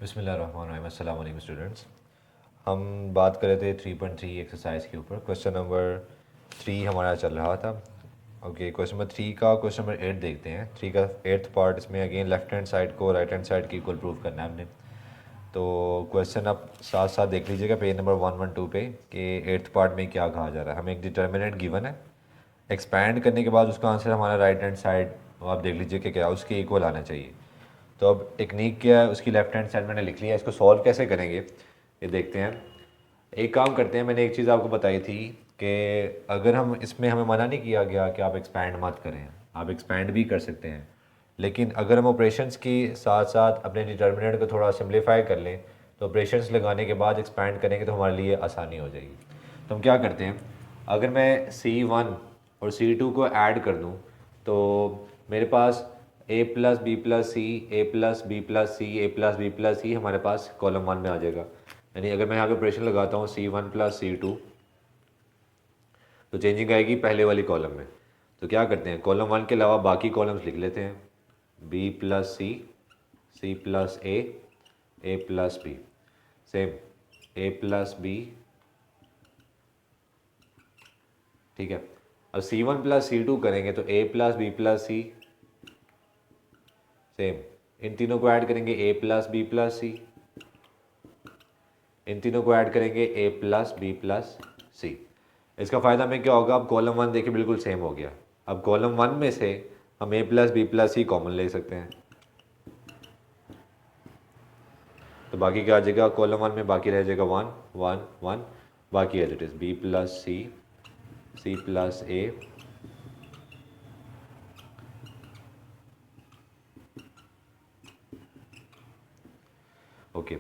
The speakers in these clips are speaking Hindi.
बिस्मिल्लाहिर्रहमानिर्रहीम। अस्सलाम वालेकुम स्टूडेंट्स। हम बात कर रहे थे 3.3 एक्सरसाइज के ऊपर। क्वेश्चन नंबर 3 हमारा चल रहा था। ओके, क्वेश्चन नंबर 3 का क्वेश्चन नंबर 8 देखते हैं। 3 का 8th पार्ट, इसमें अगेन लेफ्ट हैंड साइड को राइट हैंड साइड की इक्वल प्रूव करना है हमने। तो क्वेश्चन आप साथ साथ देख लीजिएगा पेज नंबर 112 पे कि 8th पार्ट में क्या कहा जा रहा है। हमें एक डिटर्मिनेंट गिवन है, एक्सपैंड करने के बाद उसका आंसर हमारा राइट हैंड साइड आप देख लीजिए कि क्या उसके इक्वल आना चाहिए। तो अब टेक्निक क्या है उसकी, लेफ्ट हैंड साइड मैंने लिख लिया है। इसको सॉल्व कैसे करेंगे ये देखते हैं। एक काम करते हैं, मैंने एक चीज़ आपको बताई थी कि अगर हम इसमें हमें मना नहीं किया गया कि आप एक्सपैंड मत करें, आप एक्सपैंड भी कर सकते हैं। लेकिन अगर हम ऑपरेशंस के साथ साथ अपने डिटर्मिनेंट को थोड़ा सिम्प्लीफाई कर लें तो ऑपरेशंस लगाने के बाद एक्सपैंड करेंगे तो हमारे लिए आसानी हो जाएगी। तो हम क्या करते हैं, अगर मैं C1 और C2 को ऐड कर दूं तो मेरे पास ए प्लस बी प्लस सी, ए प्लस बी प्लस सी, ए प्लस बी प्लस सी हमारे पास कॉलम 1 में आ जाएगा। यानी अगर मैं यहाँ पे ऑपरेशन लगाता हूँ C1 प्लस C2 तो चेंजिंग आएगी पहले वाली कॉलम में। तो क्या करते हैं, कॉलम 1 के अलावा बाकी कॉलम्स लिख लेते हैं। B plus C, C plus A plus B, same A plus B. ठीक है, अब C1 प्लस C2 करेंगे तो A plus B plus C, same इन तीनों को ऐड करेंगे A plus B plus C, इन तीनों को ऐड करेंगे A plus B plus C. इसका फ़ायदा हमें क्या होगा, अब कॉलम 1 देखिए बिल्कुल सेम हो गया। अब कॉलम 1 में से हम ए प्लस बी प्लस सी कॉमन ले सकते हैं। तो बाकी क्या आ जाएगा, कॉलम 1 में बाकी रह जाएगा 1 1 1, बाकी as it is B plus C, C plus A, okay.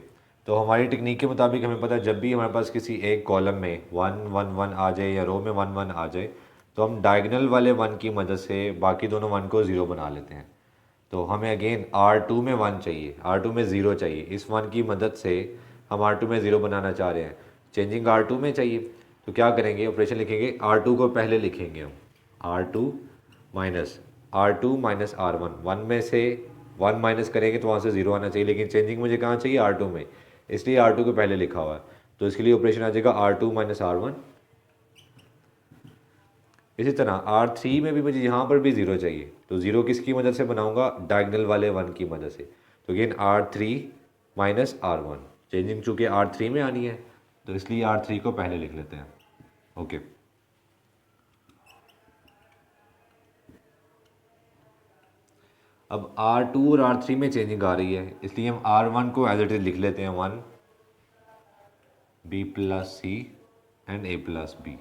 तो हमारी टेक्निक के मुताबिक हमें पता है जब भी हमारे पास किसी एक कॉलम में 1 1 1 आ जाए या रो में 1 1 आ जाए तो हम डायगनल वाले 1 की मदद से बाकी दोनों 1 को 0 बना लेते हैं। तो हमें अगेन R2 में 1 चाहिए, R2 में 0 चाहिए। इस 1 की मदद से हम R2 में 0 बनाना चाह रहे हैं, चेंजिंग R2 में चाहिए। तो क्या करेंगे, ऑपरेशन लिखेंगे, R2 को पहले लिखेंगे हम R2 minus R2 minus R1। 1 में से 1 माइनस करेंगे तो वहाँ से 0 आना चाहिए, लेकिन चेंजिंग मुझे कहाँ चाहिए, R2 में, इसलिए R2 को पहले लिखा हुआ है। तो इसके लिए ऑपरेशन आ जाएगा R2 माइनस R1। इसी तरह R3 में भी मुझे यहाँ पर भी 0 चाहिए, तो 0 किसकी मदद से बनाऊंगा, डायगनल वाले 1 की मदद से। तो again R3 minus R1, changing चूँकि R3 में आनी है तो इसलिए R3 को पहले लिख लेते हैं। ओके, अब R2 और R3 में चेंजिंग आ रही है, इसलिए हम R1 को एज इट इज लिख लेते हैं 1 B plus C and A plus B.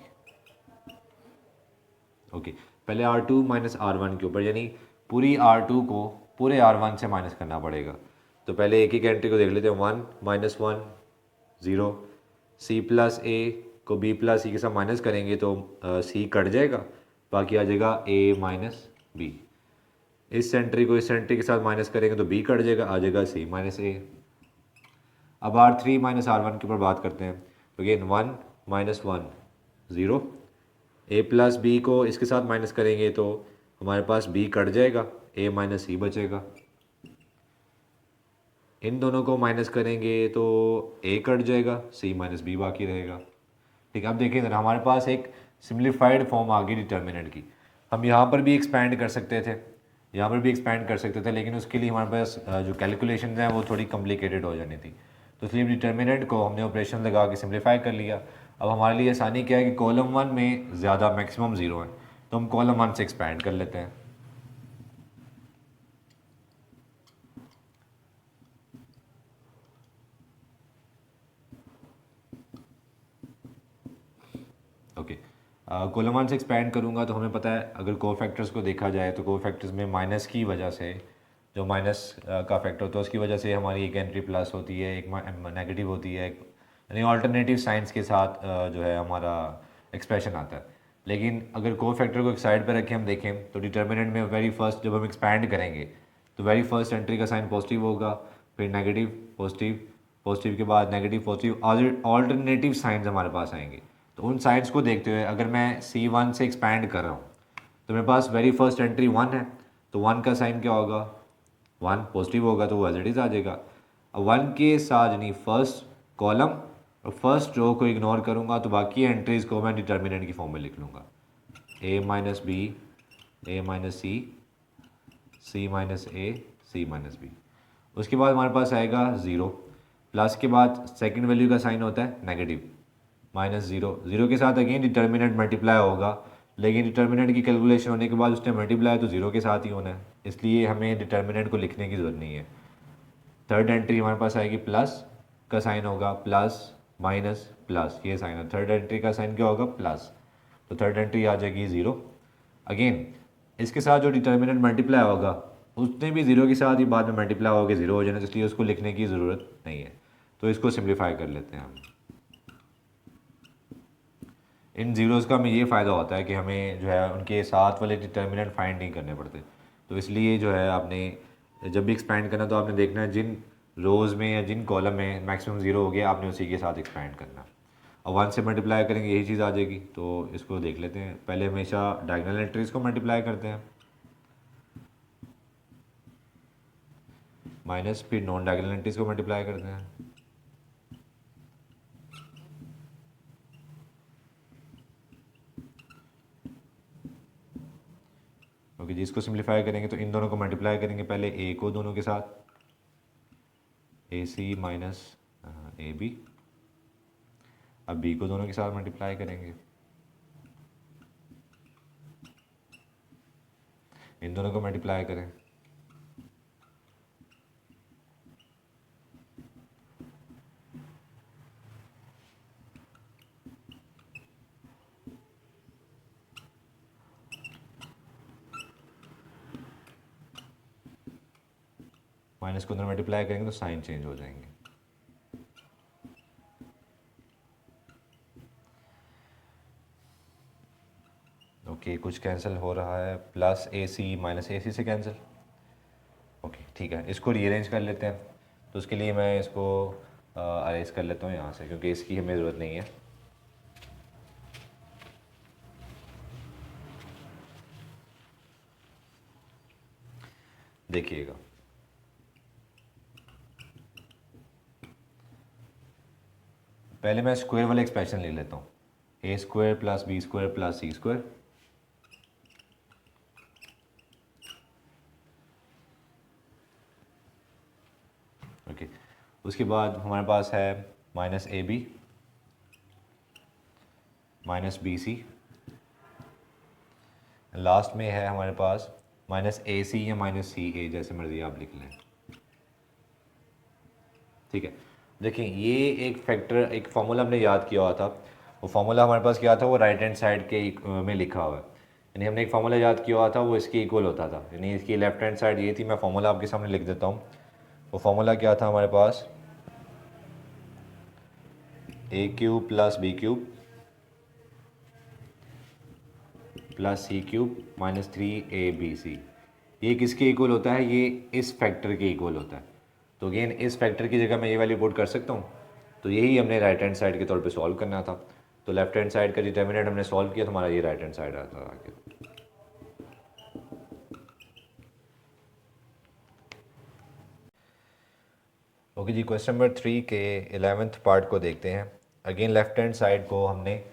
Okay, पहले R2 माइनस R1 के ऊपर, यानी पूरी R2 को पूरे R1 से माइनस करना पड़ेगा। तो पहले एक एक एंट्री को देख लेते हैं, 1 माइनस 1 0, सी प्लस ए को बी प्लस सी के साथ माइनस करेंगे तो सी कट जाएगा, बाकी आ जाएगा ए माइनस बी। इस एंट्री को इस एंट्री के साथ माइनस करेंगे तो बी कट जाएगा, आ जाएगा सी माइनस ए। अब R3 माइनस R1 के ऊपर बात करते हैं। तो अगेन 1 माइनस 1 0, ए प्लस बी को इसके साथ माइनस करेंगे तो हमारे पास बी कट जाएगा, ए माइनस सी बचेगा। इन दोनों को माइनस करेंगे तो ए कट जाएगा, सी माइनस बी बाकी रहेगा। ठीक है, अब देखिए इधर हमारे पास एक सिम्प्लीफाइड फॉर्म आ गई डिटर्मिनेंट की। हम यहाँ पर भी एक्सपैंड कर सकते थे, यहाँ पर भी एक्सपैंड कर सकते थे, लेकिन उसके लिए हमारे पास जो कैलकुलेशन हैं वो थोड़ी कॉम्प्लिकेटेड हो जानी थी। तो इसलिए डिटर्मिनेंट को हमने ऑपरेशन लगा के सिम्प्लीफाई कर लिया। अब हमारे लिए आसानी क्या है कि कॉलम 1 में ज़्यादा मैक्सिमम 0 है, तो हम कॉलम 1 से एक्सपैंड कर लेते हैं। ओके, कॉलम 1 से एक्सपैंड करूँगा तो हमें पता है अगर को फैक्टर्स को देखा जाए तो को फैक्टर्स में माइनस की वजह से, जो माइनस का फैक्टर होता है उसकी वजह से हमारी एक एंट्री प्लस होती है, एक नेगेटिव होती है, यानी ऑल्टरनेटिव साइंस के साथ जो है हमारा एक्सप्रेशन आता है। लेकिन अगर को फैक्टर को एक साइड पर रखें हम देखें तो डिटर्मिनेंट में वेरी फर्स्ट जब हम एक्सपैंड करेंगे तो वेरी फर्स्ट एंट्री का साइन पॉजिटिव होगा, फिर नेगेटिव पॉजिटिव, पॉजिटिव के बाद नेगेटिव पॉजिटिव, ऑल्टरनेटिव साइंस हमारे पास आएंगे। तो उन साइंस को देखते हुए अगर मैं C1 से एक्सपैंड कर रहा हूँ तो मेरे पास वेरी फर्स्ट एंट्री 1 है, तो 1 का साइन क्या होगा, 1 पॉजिटिव होगा तो वो एज इट इज़ आ जाएगा। अब 1 के साथ यानी फर्स्ट कॉलम और फर्स्ट रो को इग्नोर करूँगा तो बाकी एंट्रीज़ को मैं डिटर्मिनेंट की फॉर्म में लिख लूँगा, a minus B, a minus C, c minus A, c minus B. उसके बाद हमारे पास आएगा 0, प्लस के बाद सेकंड वैल्यू का साइन होता है नेगेटिव, माइनस 0, 0 के साथ अगेन डिटर्मिनेंट मल्टीप्लाई होगा, लेकिन डिटर्मिनेंट की कैलकुलेशन होने के बाद उसने मल्टीप्लाई तो 0 के साथ ही होना है, इसलिए हमें डिटर्मिनेंट को लिखने की ज़रूरत नहीं है। थर्ड एंट्री हमारे पास आएगी, प्लस का साइन होगा, प्लस माइनस प्लस ये साइन है, थर्ड एंट्री का साइन क्या होगा, प्लस, तो थर्ड एंट्री आ जाएगी 0। अगेन इसके साथ जो डिटर्मिनेंट मल्टीप्लाई होगा उसने भी 0 के साथ ही बाद में मल्टीप्लाई होकर 0 हो जाना, इसलिए उसको लिखने की ज़रूरत नहीं है। तो इसको सिंप्लीफाई कर लेते हैं हम। इन ज़ीरोज़ का हमें ये फ़ायदा होता है कि हमें जो है उनके साथ वाले डिटर्मिनेंट फाइंड नहीं करने पड़ते, तो इसलिए जो है आपने जब भी एक्सपैंड करना तो आपने देखना है जिन रोज़ में या जिन कॉलम में मैक्सिमम 0 हो गया आपने उसी के साथ एक्सपैंड करना। अब 1 से मल्टीप्लाई करेंगे यही चीज़ आ जाएगी, तो इसको देख लेते हैं। पहले हमेशा डायगोनल एंट्रीज़ को मल्टीप्लाई करते हैं, माइनस, फिर नॉन डायगोनल एंट्रीज़ को मल्टीप्लाई करते हैं, ओके जी। इसको सिंप्लीफाई करेंगे तो इन दोनों को मल्टीप्लाई करेंगे, पहले ए को दोनों के साथ, ए सी माइनस ए बी, अब बी को दोनों के साथ मल्टीप्लाई करेंगे, इन दोनों को मल्टीप्लाई करें, माइनस को अंदर मल्टीप्लाई करेंगे तो साइन चेंज हो जाएंगे। ओके कुछ कैंसिल हो रहा है, प्लस ए सी माइनस ए सी से कैंसिल, ओके ठीक है। इसको रीअरेंज कर लेते हैं, तो उसके लिए मैं इसको अरेंज कर लेता हूँ यहाँ से, क्योंकि इसकी हमें ज़रूरत नहीं है। देखिएगा, पहले मैं स्क्वायर वाले एक्सप्रेशन ले लेता हूँ, A square plus B square plus C square, okay. उसके बाद हमारे पास है minus A B minus B C, last में है हमारे पास माइनस ए सी या माइनस सी ए, जैसे मर्जी आप लिख लें, ठीक है। देखिए ये एक फैक्टर, एक फार्मूला हमने याद किया हुआ था, वो फार्मूला हमारे पास क्या था, वो राइट हैंड साइड के में लिखा हुआ है, यानी हमने एक फार्मूला याद किया हुआ था वो इसके इक्वल होता था, यानी इसकी लेफ्ट हैंड साइड ये थी। मैं फार्मूला आपके सामने लिख देता हूँ। वो फार्मूला क्या था हमारे पास, A cube plus B cube plus C cube minus 3ab, ये किसके इक्वल होता है, ये इस फैक्टर के इक्वल होता है। तो अगेन इस फैक्टर की जगह मैं ये वैल्यू पुट कर सकता हूँ, तो यही हमने राइट हैंड साइड के तौर पे सॉल्व करना था। तो लेफ्ट हैंड साइड का डिटर्मिनेंट हमने सॉल्व किया तो हमारा ये राइट हैंड साइड आता है आगे। ओके जी, क्वेश्चन नंबर 3 के 11th पार्ट को देखते हैं। अगेन लेफ्ट हैंड साइड को हमने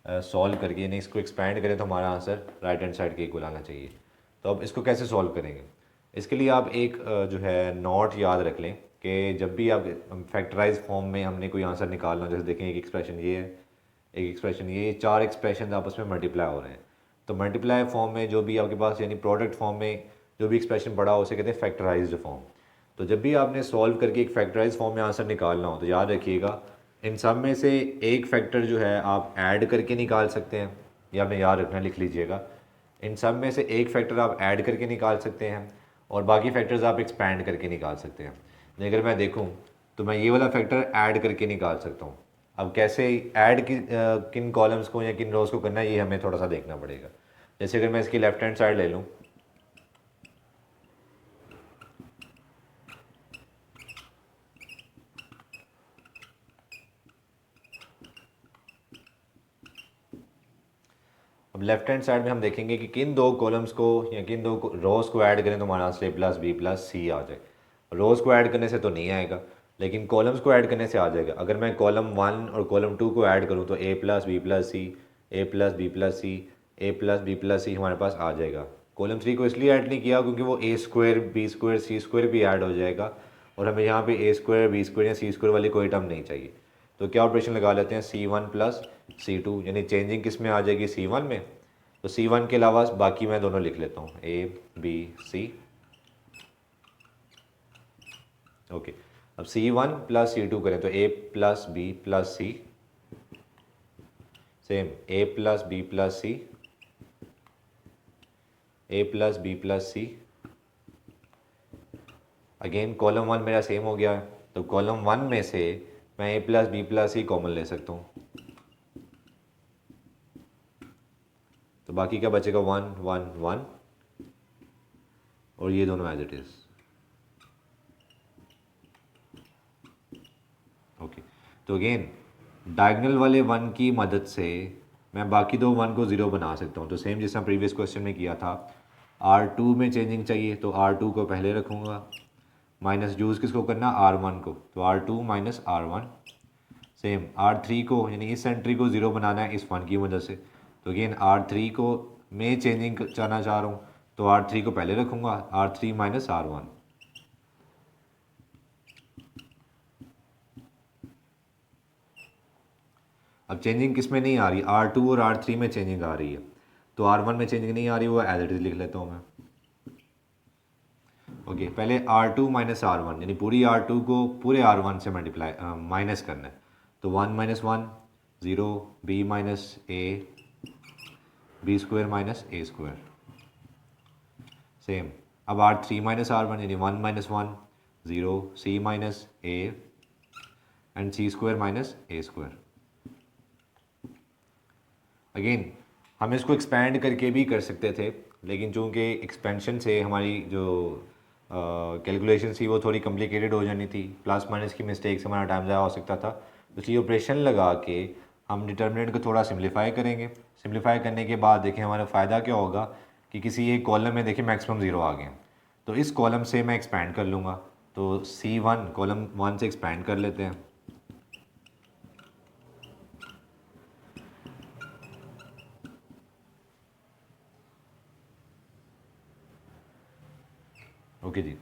सॉल्व करके, यानी इसको एक्सपैंड करें तो हमारा आंसर राइट हैंड साइड के इक्वल आना चाहिए। तो अब इसको कैसे सॉल्व करेंगे, इसके लिए आप एक जो है नोट याद रख लें कि जब भी आप फैक्टराइज फॉर्म में हमने कोई आंसर निकालना हो, जैसे देखें एक एक्सप्रेशन ये है, एक एक्सप्रेशन ये, 4 एक्सप्रेशन आपस में मल्टीप्लाई हो रहे हैं, तो मल्टीप्लाई फॉर्म में जो भी आपके पास, यानी प्रोडक्ट फॉर्म में जो भी एक्सप्रेशन पड़ा हो उसे कहते हैं फैक्टराइज्ड फॉर्म। तो जब भी आपने सॉल्व करके एक फैक्टराइज फॉर्म में आंसर निकालना हो तो याद रखिएगा इन सब में से एक फैक्टर जो है आप ऐड करके निकाल सकते हैं, ये आपने याद रखना, लिख लीजिएगा। इन सब में से एक फैक्टर आप ऐड करके निकाल सकते हैं और बाकी फैक्टर्स आप एक्सपैंड करके निकाल सकते हैं। अगर मैं देखूं तो मैं ये वाला फैक्टर ऐड करके निकाल सकता हूँ। अब कैसे ऐड किन कॉलम्स को या किन रोज़ को करना है ये हमें थोड़ा सा देखना पड़ेगा। जैसे अगर मैं इसकी लेफ्ट हैंड साइड ले लूँ, अब लेफ्ट हैंड साइड में हम देखेंगे कि किन दो कॉलम्स को या किन दो रोज़ को ऐड करें तो हमारा आंसर प्लस बी प्लस सी आ जाए। रोज़ को ऐड करने से तो नहीं आएगा, लेकिन कॉलम्स को ऐड करने से आ जाएगा। अगर मैं कॉलम 1 और कॉलम 2 को ऐड करूँ तो A plus B plus C, A plus B plus C, A plus B plus सी हमारे पास आ जाएगा। कॉलम 3 को इसलिए ऐड नहीं किया क्योंकि वो ए स्क्वायर बी स्क्वायर सी स्क्वायर भी ऐड हो जाएगा और हमें यहाँ पे ए स्क्वायर बी स्क्वायर या सी स्क्वायर वाली कोई टर्म नहीं चाहिए। तो क्या ऑपरेशन लगा लेते हैं, C1 प्लस C2, यानी चेंजिंग किस में आ जाएगी, C1 में। तो C1 के अलावा बाकी मैं दोनों लिख लेता हूँ, ए बी सी। ओके, अब C1 प्लस C2 करें तो A plus B plus C, same A plus B plus C, A plus B plus C. Again column 1 मेरा सेम हो गया है, तो कॉलम 1 में से मैं ए प्लस बी प्लस सी कॉमन ले सकता हूँ, तो बाकी क्या बचेगा, 1 1 1 और ये दोनों एज इट इज़। ओके, तो अगेन डायगनल वाले 1 की मदद से मैं बाकी दो 1 को 0 बना सकता हूँ। तो सेम जिस तरह प्रीवियस क्वेश्चन में किया था, R2 में चेंजिंग चाहिए तो R2 को पहले रखूँगा, माइनस यूज़ किसको करना, R1 को, तो R2 minus R1। Same R3 को, यानी इस एंट्री को 0 बनाना है इस 1 की मदद से, तो अगेन R3 को मैं चेंजिंग चाहना चाह रहा हूँ तो R3 को पहले रखूँगा, R3 माइनस R1। अब चेंजिंग किस में नहीं आ रही, R2 और R3 में चेंजिंग आ रही है, तो R1 में चेंजिंग नहीं आ रही, वो एज इट इज लिख लेता हूँ मैं। ओके, पहले R2 माइनस R1, यानी पूरी R2 को पूरे R1 से मल्टीप्लाई माइनस करना है, तो 1 minus 1 0, B minus A, B square minus A square. Same अब R3 माइनस R1, यानी 1 minus 1 0, C minus A and C square minus A square. Again हम इसको एक्सपैंड करके भी कर सकते थे, लेकिन चूंकि एक्सपेंशन से हमारी जो कैलकुलेशन थी वो थोड़ी कॉम्प्लिकेटेड हो जानी थी, प्लस माइनस की मिस्टेक से हमारा टाइम ज़्यादा हो सकता था, इसलिए ऑपरेशन लगा के हम डिटर्मिनेंट को थोड़ा सिम्प्लीफाई करेंगे। सिम्प्लीफाई करने के बाद देखें हमारा फ़ायदा क्या होगा कि किसी एक कॉलम में देखिए मैक्सिमम 0 आ गए, तो इस कॉलम से मैं एक्सपैंड कर लूँगा, तो C1 कॉलम 1 से एक्सपैंड कर लेते हैं। ओके जी,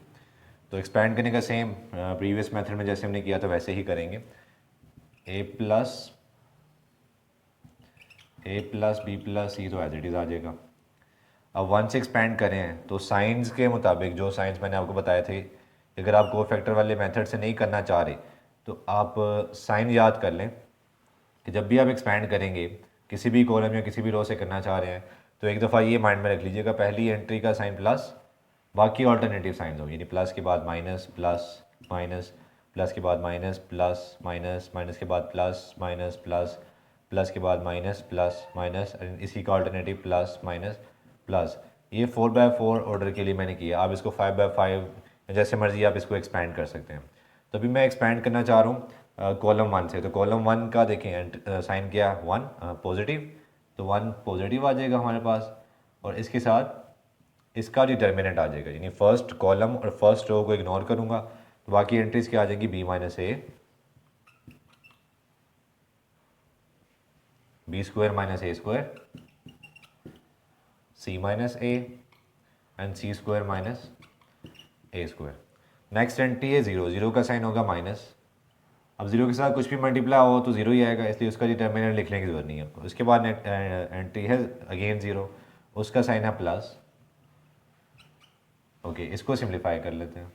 तो एक्सपैंड करने का सेम प्रीवियस मेथड में जैसे हमने किया था वैसे ही करेंगे, ए प्लस बी प्लस सी तो एज इट इज़ आ जाएगा। अब 1 से एक्सपैंड करें तो साइंस के मुताबिक, जो साइंस मैंने आपको बताए थे, अगर आप को फैक्टर वाले मेथड से नहीं करना चाह रहे तो आप साइन याद कर लें कि जब भी आप एक्सपैंड करेंगे किसी भी कॉलम या किसी भी रो से करना चाह रहे हैं तो एक दफ़ा ये माइंड में रख लीजिएगा, पहली एंट्री का साइन प्लस, बाकी ऑल्टरनेटिव साइन हो, यानी प्लस के बाद माइनस प्लस माइनस, प्लस के बाद माइनस प्लस माइनस, माइनस के बाद प्लस माइनस प्लस, प्लस के बाद माइनस प्लस माइनस, इसी का ऑल्टरनेटिव प्लस माइनस प्लस। ये 4x4 ऑर्डर के लिए मैंने किया, आप इसको 5x5 जैसे मर्जी आप इसको एक्सपैंड कर सकते हैं। तो अभी मैं एक्सपैंड करना चाह रहा हूँ कॉलम 1 से, तो कॉलम 1 का देखें साइन क्या, 1 पॉजिटिव, तो 1 पॉजिटिव आ जाएगा हमारे पास, और इसके साथ इसका डिटर्मिनेंट आ जाएगा, यानी फर्स्ट कॉलम और फर्स्ट रो को इग्नोर करूंगा तो बाकी एंट्रीज क्या आ जाएंगी, B minus A, B square minus A square, C minus A and C square minus A square. Next entry है 0, 0 का साइन होगा माइनस, अब 0 के साथ कुछ भी मल्टीप्लाई हो तो 0 ही आएगा, इसलिए उसका डिटर्मिनेंट लिखने की जरूरत नहीं है आपको। उसके बाद एंट्री है अगेन 0, उसका साइन है प्लस। ओके, इसको सिंप्लीफाई कर लेते हैं,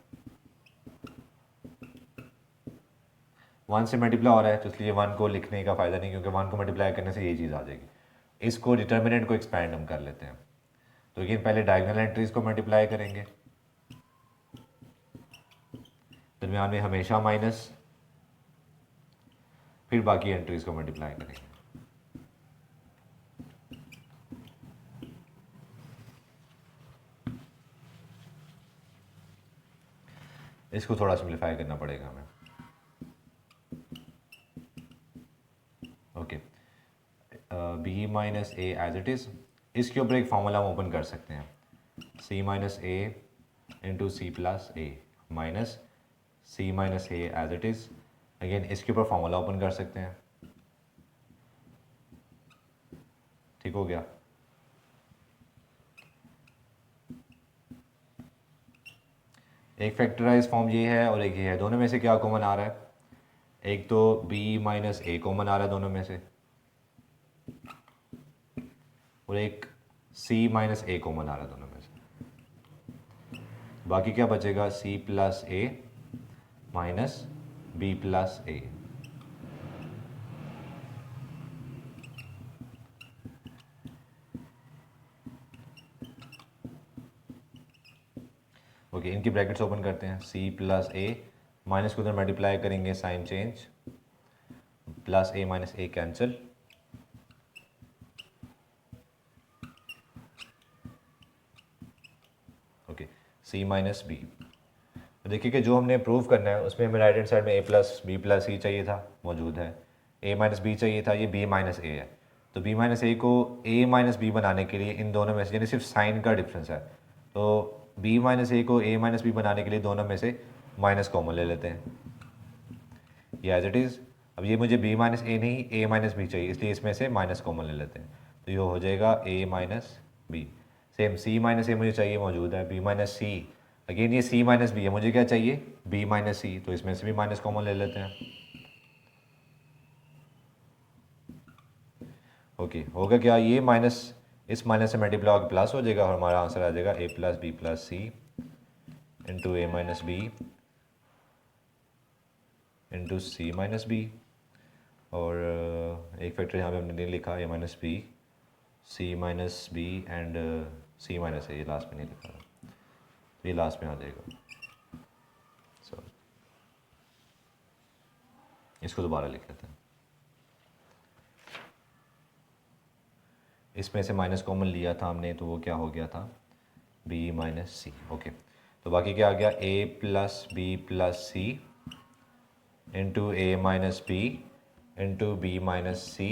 1 से मल्टीप्लाई हो रहा है तो इसलिए 1 को लिखने का फ़ायदा नहीं, क्योंकि 1 को मल्टीप्लाई करने से यही चीज़ आ जाएगी। इसको डिटर्मिनेंट को एक्सपैंड हम कर लेते हैं, तो अगेन पहले डायगोनल एंट्रीज को मल्टीप्लाई करेंगे, दरमियान में हमेशा माइनस, फिर बाकी एंट्रीज को मल्टीप्लाई करेंगे। इसको थोड़ा सिंप्लीफाई करना पड़ेगा हमें। Okay, B minus A as it is, इसके ऊपर एक फार्मूला हम ओपन कर सकते हैं, C minus A into C plus A minus C minus A as it is. Again इसके ऊपर फॉर्मूला ओपन कर सकते हैं, ठीक हो गया। एक फैक्टराइज फॉर्म ये है और एक ये है, दोनों में से क्या कॉमन आ रहा है? एक तो बी माइनस ए कॉमन आ रहा है दोनों में से, और एक सी माइनस ए कॉमन आ रहा है दोनों में से। बाकी क्या बचेगा? सी plus A minus B plus A. Okay, इनकी ब्रैकेट्स ओपन करते हैं। सी प्लस ए माइनस को उधर मल्टीप्लाई करेंगे, sign change, plus A minus A cancel, okay, C minus B. देखिए कि जो हमने प्रूव करना है उसमें हमें राइट हैंड साइड में ए प्लस बी प्लस सी चाहिए था, मौजूद है। ए माइनस बी चाहिए था, ये बी माइनस ए है। तो बी माइनस ए को ए माइनस बी बनाने के लिए इन दोनों में से, यानी सिर्फ साइन का डिफरेंस है, तो बी माइनस ए को ए माइनस बी बनाने के लिए दोनों में से माइनस कॉमन ले लेते हैं, ये एज इट इज़। अब ये मुझे बी माइनस ए नहीं ए माइनस बी चाहिए, इसलिए इसमें से माइनस कॉमन ले लेते हैं, तो ये हो जाएगा ए माइनस बी। सेम सी माइनस ए मुझे चाहिए, मौजूद है। बी माइनस सी, अगेन ये सी माइनस बी है, मुझे क्या चाहिए? बी माइनस सी, तो इसमें से भी माइनस कॉमन ले लेते हैं। ओके, होगा क्या? ये माइनस इस माइनस से मल्टीप्लाई होकर प्लस हो जाएगा और हमारा आंसर आ जाएगा A plus B plus C into A minus B into C minus B. और एक फैक्टर यहाँ पे हमने नहीं लिखा, A minus B C minus B and C minus A, ये लास्ट में नहीं लिखा था, ये लास्ट में आ जाएगा। सॉरी, इसको दोबारा लिख लेते हैं। इसमें से माइनस कॉमन लिया था हमने, तो वो क्या हो गया था? बी माइनस सी। ओके, तो बाकी क्या आ गया? A plus B plus C into A minus B into B minus C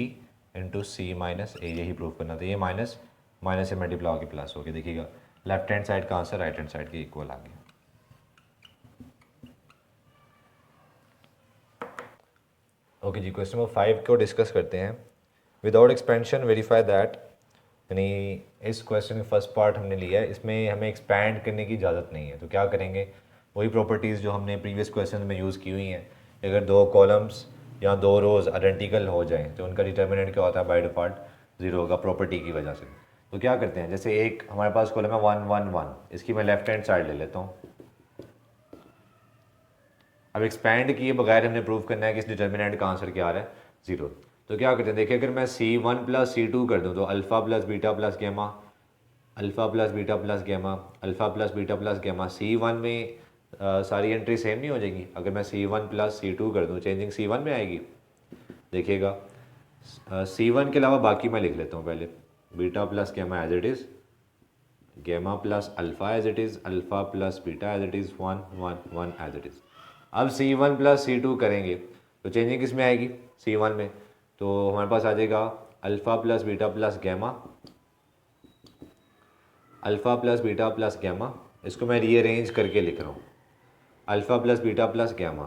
into C minus A, यही प्रूव करना था। ये माइनस माइनस से मल्टीप्लाई होकर प्लस हो गया। देखिएगा लेफ्ट हैंड साइड का आंसर राइट हैंड साइड के इक्वल आ गया। ओके जी, क्वेश्चन नंबर 5 को डिस्कस करते हैं। विदाउट एक्सपेंशन वेरीफाई दैट, यानी इस क्वेश्चन का फर्स्ट पार्ट हमने लिया है, इसमें हमें एक्सपैंड करने की इजाज़त नहीं है, तो क्या करेंगे? वही प्रॉपर्टीज़ जो हमने प्रीवियस क्वेश्चन में यूज़ की हुई हैं। अगर दो कॉलम्स या दो रोज़ आइडेंटिकल हो जाएं तो उनका डिटर्मिनेंट क्या होता है? बाय डिफ़ॉल्ट ज़ीरो होगा, प्रॉपर्टी की वजह से। तो क्या करते हैं, जैसे एक हमारे पास कॉलम है 1 1 1, इसकी मैं लेफ्ट हैंड साइड ले लेता हूँ। अब एक्सपैंड किए बगैर हमने प्रूव करना है कि इस डिटर्मिनेंट का आंसर क्या आ रहा है? ज़ीरो। तो क्या करते हैं, देखिए अगर मैं C1 प्लस C2 कर दूँ तो alpha plus beta plus gamma, alpha plus beta plus gamma, alpha plus beta plus gamma. C1 में सारी एंट्री सेम नहीं हो जाएंगी? अगर मैं C1 प्लस C2 कर दूँ, चेंजिंग C1 में आएगी। देखिएगा C1 के अलावा बाकी मैं लिख लेता हूँ पहले। Beta plus gamma as it is, gamma plus alpha as it is, alpha plus beta as it is, 1 1 1 as it is. अब C1 प्लस C2 करेंगे तो चेंजिंग किस में आएगी? C1 में। तो हमारे पास आ जाएगा alpha plus beta plus gamma, alpha plus beta plus gamma. इसको मैं रीअरेंज करके लिख रहा हूँ, alpha plus beta plus gamma.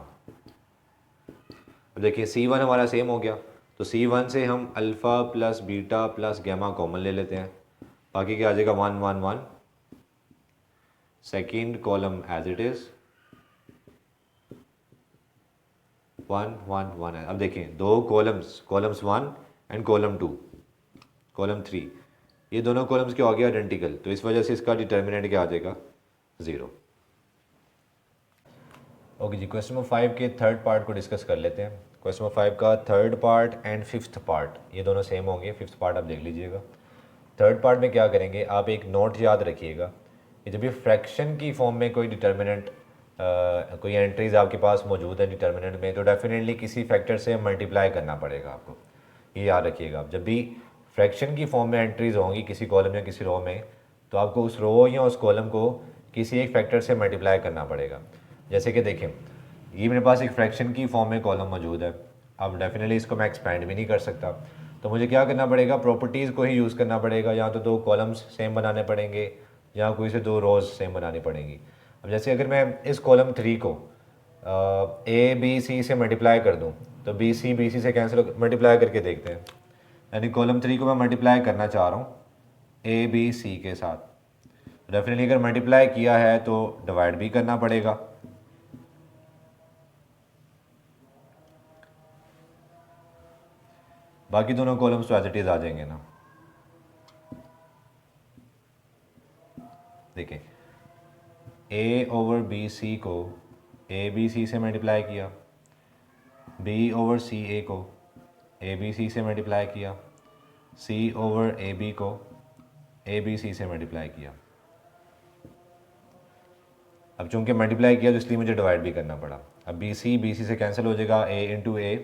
अब देखिए C1 हमारा सेम हो गया, तो C1 से हम alpha plus beta plus gamma common ले लेते हैं। बाकी क्या आ जाएगा? 1 1 1, second column as it is, 1 1 1 है। अब देखें दो कॉलम्स 1 एंड कॉलम 2, कॉलम 3, ये दोनों कॉलम्स क्या हो गया? आइडेंटिकल, तो इस वजह से इसका डिटर्मिनेंट क्या आ जाएगा? ज़ीरो। ओके जी, क्वेश्चन नंबर 5 के थर्ड पार्ट को डिस्कस कर लेते हैं। क्वेश्चन नंबर 5 का third part and fifth part ये दोनों सेम होंगे, फिफ्थ पार्ट आप देख लीजिएगा। थर्ड पार्ट में क्या करेंगे, आप एक नोट याद रखिएगा कि जब भी फ्रैक्शन की फॉर्म में कोई डिटर्मिनेंट कोई एंट्रीज आपके पास मौजूद है डिटर्मिनेंट में, तो डेफिनेटली किसी फैक्टर से मल्टीप्लाई करना पड़ेगा आपको, ये याद रखिएगा। आप जब भी फ्रैक्शन की फॉर्म में एंट्रीज होंगी किसी कॉलम या किसी रो में, तो आपको उस रो या उस कॉलम को किसी एक फैक्टर से मल्टीप्लाई करना पड़ेगा। जैसे कि देखें ये मेरे पास एक फ्रैक्शन की फॉर्म में कॉलम मौजूद है, अब डेफिनेटली इसको मैं एक्सपैंड भी नहीं कर सकता, तो मुझे क्या करना पड़ेगा? प्रॉपर्टीज़ को ही यूज़ करना पड़ेगा। या तो दो कॉलम्स सेम बनाने पड़ेंगे या कोई से दो रोज़ सेम बनानी पड़ेंगी। अब जैसे अगर मैं इस कॉलम 3 को ए बी सी से मल्टीप्लाई कर दूँ तो बी सी से कैंसिल, मल्टीप्लाई करके देखते हैं। यानी कॉलम 3 को मैं मल्टीप्लाई करना चाह रहा हूँ ए बी सी के साथ। डेफिनेटली अगर मल्टीप्लाई किया है तो डिवाइड भी करना पड़ेगा। बाकी दोनों कॉलम्स तो एज इट इज़ आ जाएंगे ना। देखिए ए ओवर बी सी को ए बी सी से मल्टीप्लाई किया, बी ओवर सी ए को ए बी सी से मल्टीप्लाई किया, सी ओवर ए बी को ए बी सी से मल्टीप्लाई किया। अब चूंकि मल्टीप्लाई किया तो इसलिए मुझे डिवाइड भी करना पड़ा। अब बी सी से कैंसिल हो जाएगा, ए इंटू ए,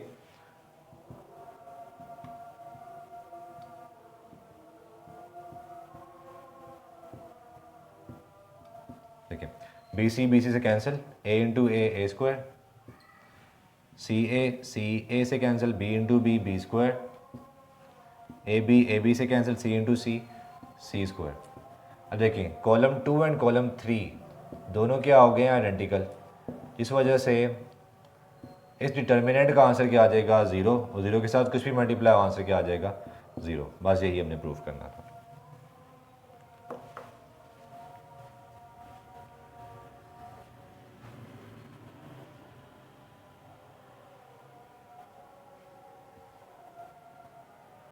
देखिए बी सी से cancel, A into A square, C A से cancel, B into B square, A B से cancel, C into C square. अब देखिए कॉलम 2 एंड कॉलम 3 दोनों क्या हो गए हैं, आइडेंटिकल। इस वजह से इस डिटर्मिनेंट का आंसर क्या आ जाएगा, ज़ीरो, और ज़ीरो के साथ कुछ भी मल्टीप्लाई आंसर क्या आ जाएगा, ज़ीरो। बस यही हमने प्रूव करना था।